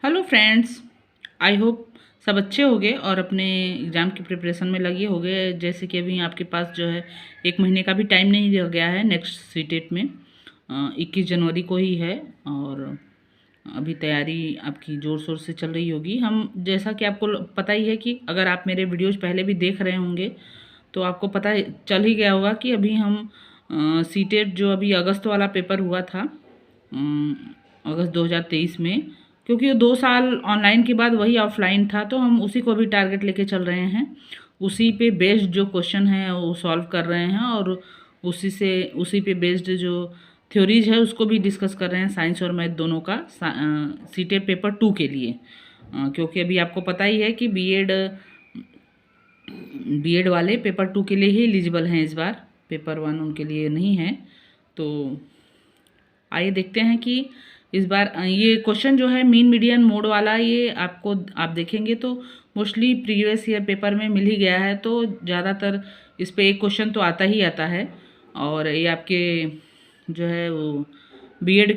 Hello friends, I hope सब अच्छे होंगे और अपने एग्ज़ाम की प्रिपरेशन में लगे होंगे। जैसे कि अभी आपके पास जो है 1 महीने का भी टाइम नहीं रह गया है नेक्स्ट सीटेट में। 21 जनवरी को ही है और अभी तैयारी आपकी ज़ोर शोर से चल रही होगी। हम जैसा कि आपको पता ही है कि अगर आप मेरे वीडियोज़ पहले भी देख रहे होंगे तो आपको पता चल ही गया होगा कि अभी हम सीटेट जो अभी अगस्त वाला पेपर हुआ था, अगस्त 2023 में, क्योंकि वो 2 साल ऑनलाइन के बाद वही ऑफलाइन था तो हम उसी को भी टारगेट लेके चल रहे हैं। उसी पे बेस्ड जो क्वेश्चन है वो सॉल्व कर रहे हैं और उसी पे बेस्ड जो थ्योरीज है उसको भी डिस्कस कर रहे हैं, साइंस और मैथ दोनों का, सीटेट पेपर 2 के लिए। क्योंकि अभी आपको पता ही है कि बीएड वाले पेपर 2 के लिए ही एलिजिबल हैं, इस बार पेपर 1 उनके लिए नहीं है। तो आइए देखते हैं कि इस बार ये क्वेश्चन जो है मीन मीडियन मोड वाला, ये आप देखेंगे तो मोस्टली प्रीवियस ईयर पेपर में मिल ही गया है, तो ज़्यादातर इस पे एक क्वेश्चन तो आता ही आता है। और ये आपके जो है वो बीएड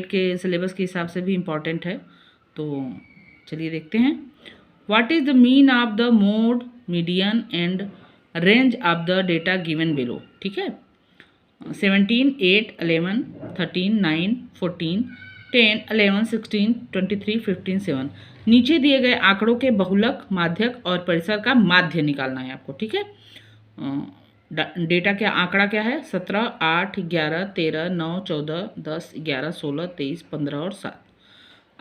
के सिलेबस के हिसाब से भी इम्पॉर्टेंट है। तो चलिए देखते हैं। What is the mean of the mode, median and range of the data given below. ठीक है, 17, 8, 11, 13, 9, 14, 10, 11, 16, 23, 15, 7। नीचे दिए गए आंकड़ों के बहुलक, माध्यक और परिसर का माध्य निकालना है आपको। ठीक है, डेटा क्या, आंकड़ा क्या है? 17, 8, 11, 13, 9, 14, 10, 11, 16, 23, 15 और 7।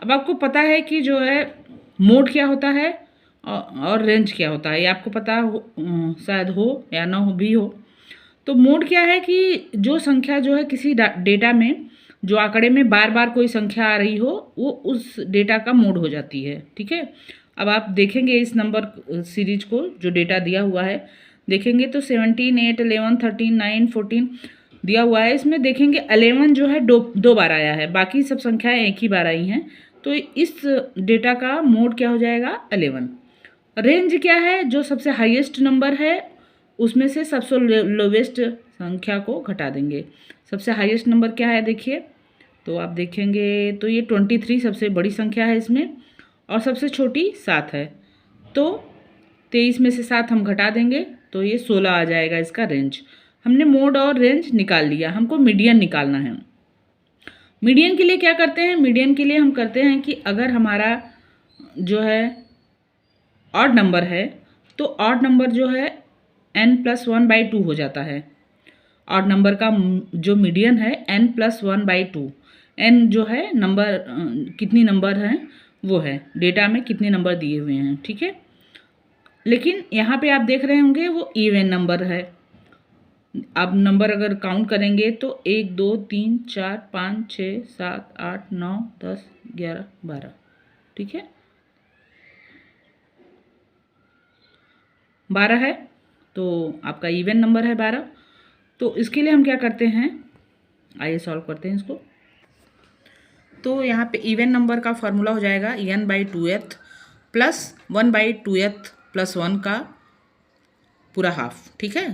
अब आपको पता है कि जो है मोड क्या होता है और रेंज क्या होता है, ये आपको पता हो, शायद हो या ना हो भी हो। तो मोड क्या है कि जो संख्या जो है किसी डेटा में, जो आंकड़े में बार बार कोई संख्या आ रही हो, वो उस डेटा का मोड हो जाती है। ठीक है, अब आप देखेंगे इस नंबर सीरीज को, जो डेटा दिया हुआ है देखेंगे तो 17, 8, 11, 13, 9, 14 दिया हुआ है। इसमें देखेंगे 11 जो है दो बार आया है, बाकी सब संख्याएं एक ही बार आई हैं। तो इस डेटा का मोड क्या हो जाएगा? 11। रेंज क्या है? जो सबसे हाईएस्ट नंबर है उसमें से सबसे लोवेस्ट संख्या को घटा देंगे। सबसे हाईएस्ट नंबर क्या है देखिए, तो आप देखेंगे तो ये 23 सबसे बड़ी संख्या है इसमें, और सबसे छोटी 7 है। तो 23 में से 7 हम घटा देंगे तो ये 16 आ जाएगा इसका रेंज। हमने मोड और रेंज निकाल लिया, हमको मीडियन निकालना है। मीडियन के लिए क्या करते हैं? मीडियन के लिए हम करते हैं कि अगर हमारा जो है ऑड नंबर है तो ऑड नंबर जो है n+1/2 हो जाता है। ऑड नंबर का जो मीडियन है n+1/2। n जो है नंबर, कितनी नंबर हैं वो है, डेटा में कितने नंबर दिए हुए हैं। ठीक है, लेकिन यहाँ पे आप देख रहे होंगे वो इवन नंबर है। आप नंबर अगर काउंट करेंगे तो 1, 2, 3, 4, 5, 6, 7, 8, 9, 10, 11, 12। ठीक है, 12 है तो आपका इवन नंबर है 12। तो इसके लिए हम क्या करते हैं, आइए सॉल्व करते हैं इसको। तो यहाँ पे इवन नंबर का फॉर्मूला हो जाएगा n/2th प्लस 1/2th प्लस 1 का पूरा हाफ। ठीक है,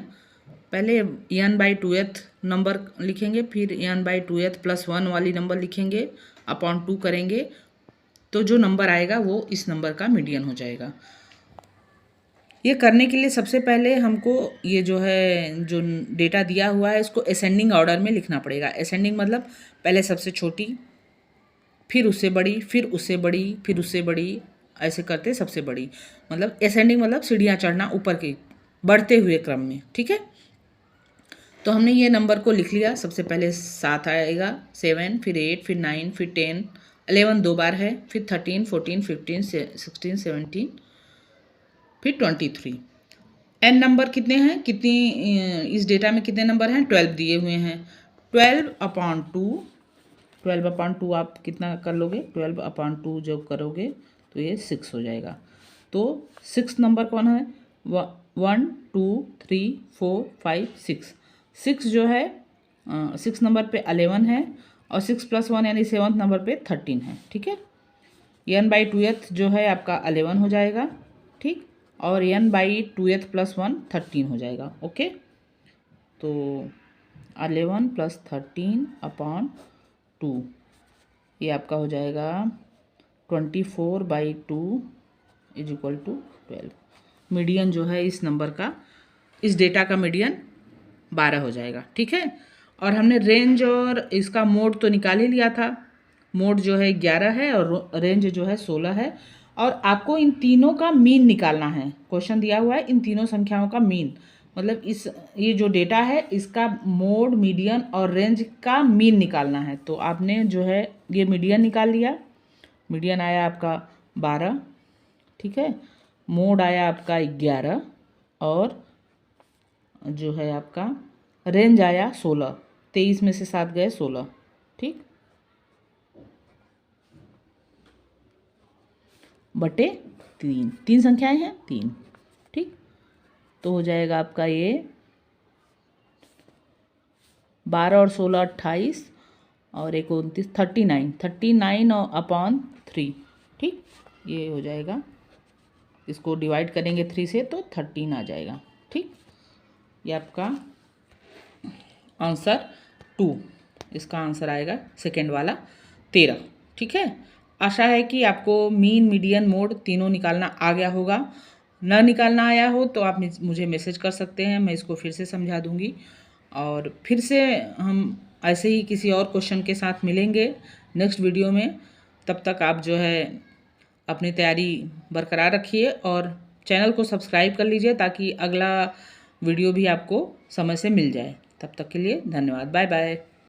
पहले n/2th नंबर लिखेंगे, फिर n/2th प्लस 1 वाली नंबर लिखेंगे, अपॉन 2 करेंगे, तो जो नंबर आएगा वो इस नंबर का मीडियन हो जाएगा। ये करने के लिए सबसे पहले हमको ये जो है जो डेटा दिया हुआ है इसको असेंडिंग ऑर्डर में लिखना पड़ेगा। असेंडिंग मतलब पहले सबसे छोटी, फिर उससे बड़ी, फिर उससे बड़ी, फिर उससे बड़ी, ऐसे करते सबसे बड़ी। मतलब असेंडिंग मतलब सीढ़ियाँ चढ़ना ऊपर के, बढ़ते हुए क्रम में। ठीक है, तो हमने ये नंबर को लिख लिया। सबसे पहले 7 आएगा, 7, फिर 8, फिर 9, फिर 10, 11 दो बार है, फिर 13, 14, 15, 16, 17, फिर 23। एन नंबर कितने हैं, इस डेटा में कितने नंबर हैं? 12 दिए हुए हैं। 12/2, 12/2 आप कितना कर लोगे? 12/2 जब करोगे तो ये 6 हो जाएगा। तो 6 नंबर कौन है? 1, 2, 3, 4, 5, 6। 6 जो है 6 नंबर पे 11 है, और 6 + 1 यानी 7th नंबर पे 13 है। ठीक है, n/2th जो है आपका 11 हो जाएगा। ठीक, और n/2th प्लस 1 13 हो जाएगा। ओके, तो 11 + 13/2 ये आपका हो जाएगा 24/2 इज इक्वल टू 12। मीडियन जो है इस नंबर का, इस डेटा का मीडियन 12 हो जाएगा। ठीक है, और हमने रेंज और इसका मोड तो निकाल ही लिया था। मोड जो है 11 है और रेंज जो है 16 है, और आपको इन तीनों का मीन निकालना है। क्वेश्चन दिया हुआ है इन तीनों संख्याओं का मीन, मतलब ये जो डेटा है इसका मोड, मीडियन और रेंज का मीन निकालना है। तो आपने जो है ये मीडियन निकाल लिया, मीडियन आया आपका 12। ठीक है, मोड आया आपका 11 और जो है आपका रेंज आया 16। 23 में से 7 गए 16। ठीक, बटे 3, 3 संख्याएं हैं 3। ठीक, तो हो जाएगा आपका ये 12 और 16 28 और 29 39 और अपॉन 3। ठीक, ये हो जाएगा, इसको डिवाइड करेंगे 3 से तो 13 आ जाएगा। ठीक, ये आपका आंसर 2, इसका आंसर आएगा सेकेंड वाला 13। ठीक है, आशा है कि आपको मीन, मीडियन, मोड तीनों निकालना आ गया होगा। न निकालना आया हो तो आप मुझे मैसेज कर सकते हैं, मैं इसको फिर से समझा दूंगी। और फिर से हम ऐसे ही किसी और क्वेश्चन के साथ मिलेंगे नेक्स्ट वीडियो में। तब तक आप जो है अपनी तैयारी बरकरार रखिए और चैनल को सब्सक्राइब कर लीजिए ताकि अगला वीडियो भी आपको समय से मिल जाए। तब तक के लिए धन्यवाद, बाय बाय।